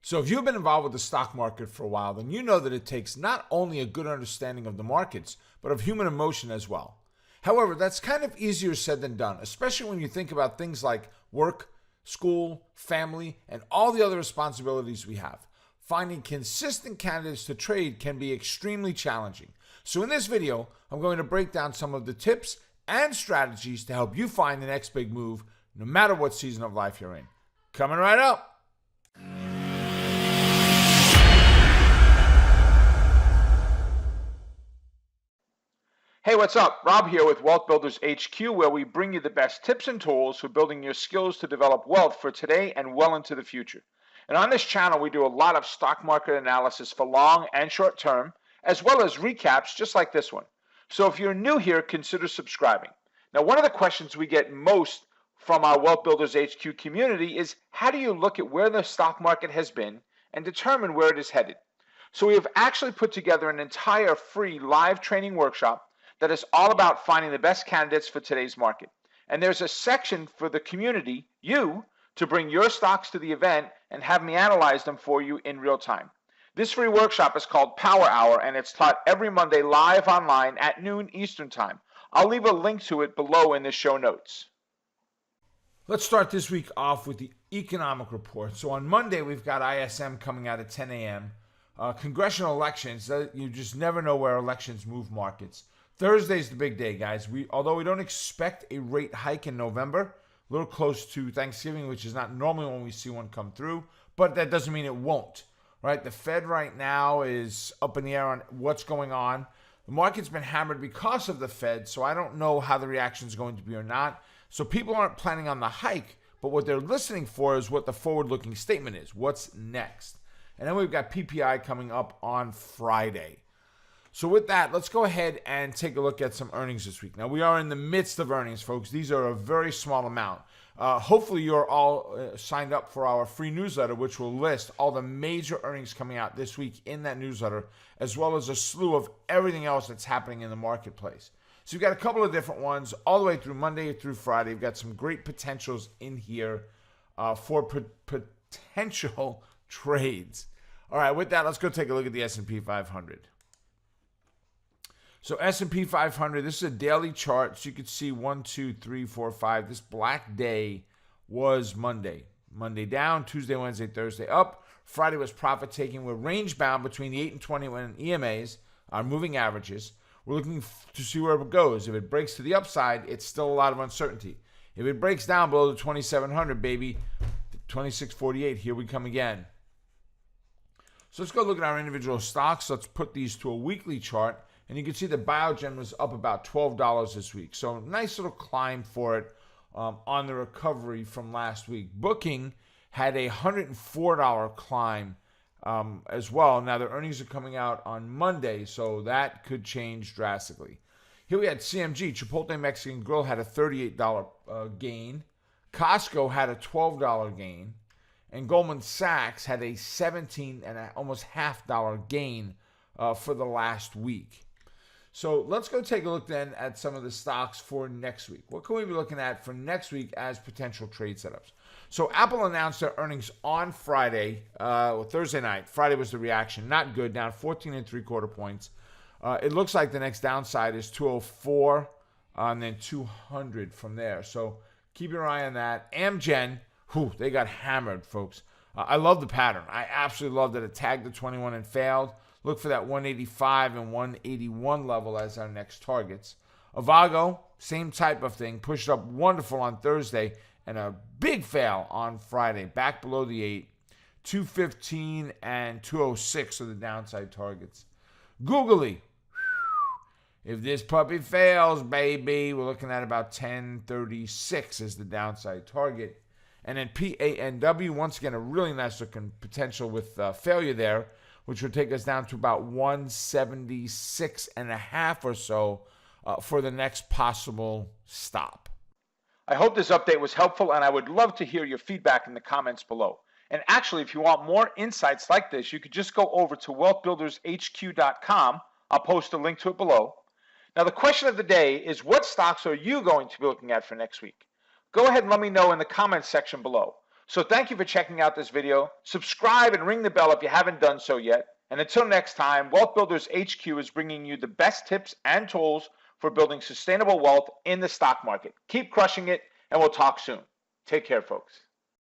So if you've been involved with the stock market for a while, then you know that it takes not only a good understanding of the markets, but of human emotion as well. However, that's kind of easier said than done, especially when you think about things like work, school, family, and all the other responsibilities we have. Finding consistent candidates to trade can be extremely challenging. So in this video, I'm going to break down some of the tips and strategies to help you find the next big move, no matter what season of life you're in. Coming right up. Hey, what's up? Rob here with Wealth Builders HQ, where we bring you the best tips and tools for building your skills to develop wealth for today and well into the future. And on this channel, we do a lot of stock market analysis for long and short term, as well as recaps just like this one. So if you're new here, consider subscribing. Now, one of the questions we get most from our Wealth Builders HQ community is, how do you look at where the stock market has been and determine where it is headed? So we have actually put together an entire free live training workshop that is all about finding the best candidates for today's market. And there's a section for the community, you, to bring your stocks to the event and have me analyze them for you in real time. This free workshop is called Power Hour, and it's taught every Monday live online at noon Eastern Time. I'll leave a link to it below in the show notes. Let's start this week off with the economic report. So on Monday, we've got ISM coming out at 10 a.m. Congressional elections, you just never know where elections move markets. Thursday's the big day, guys. Although we don't expect a rate hike in November, a little close to Thanksgiving, which is not normally when we see one come through, but that doesn't mean it won't, right? The Fed right now is up in the air on what's going on. The market's been hammered because of the Fed, so I don't know how the reaction is going to be or not. So people aren't planning on the hike, but what they're listening for is what the forward-looking statement is. What's next? And then we've got PPI coming up on Friday. So with that, let's go ahead and take a look at some earnings this week. Now, we are in the midst of earnings, folks. These are a very small amount. Hopefully, you're all signed up for our free newsletter, which will list all the major earnings coming out this week in that newsletter, as well as a slew of everything else that's happening in the marketplace. So you've got a couple of different ones all the way through Monday through Friday. You've got some great potentials in here for potential trades. All right, with that, let's go take a look at the S&P 500. So S&P 500, this is a daily chart. So you could see 1, 2, 3, 4, 5. This black day was Monday. Monday down, Tuesday, Wednesday, Thursday up. Friday was profit taking. We're range bound between the 8 and 21 EMAs, our moving averages. We're looking to see where it goes. If it breaks to the upside, it's still a lot of uncertainty. If it breaks down below the 2,700, baby, 2648, here we come again. So let's go look at our individual stocks. Let's put these to a weekly chart. And you can see that Biogen was up about $12 this week. So nice little climb for it on the recovery from last week. Booking had a $104 climb as well. Now, their earnings are coming out on Monday, so that could change drastically. Here we had CMG, Chipotle Mexican Grill, had a $38 gain. Costco had a $12 gain. And Goldman Sachs had a $17 and almost $half gain for the last week. So let's go take a look then at some of the stocks for next week. What can we be looking at for next week as potential trade setups? So Apple announced their earnings on Friday, Thursday night. Friday was the reaction. Not good, down 14 3/4 points. It looks like the next downside is 204 and then 200 from there. So keep your eye on that. Amgen, they got hammered, folks. I love the pattern. I absolutely love that it tagged the 21 and failed. Look for that 185 and 181 level as our next targets. Avago, same type of thing. Pushed up wonderful on Thursday and a big fail on Friday. Back below the 8. 215 and 206 are the downside targets. Googly, if this puppy fails, baby, we're looking at about 1036 as the downside target. And then PANW, once again, a really nice looking potential with failure there, which would take us down to about 176.5 or so for the next possible stop. I hope this update was helpful, and I would love to hear your feedback in the comments below. And actually, if you want more insights like this, you could just go over to wealthbuildershq.com. I'll post a link to it below. Now, the question of the day is, what stocks are you going to be looking at for next week? Go ahead and let me know in the comments section below. So thank you for checking out this video. Subscribe and ring the bell if you haven't done so yet. And until next time, Wealth Builders HQ is bringing you the best tips and tools for building sustainable wealth in the stock market. Keep crushing it, and we'll talk soon. Take care, folks.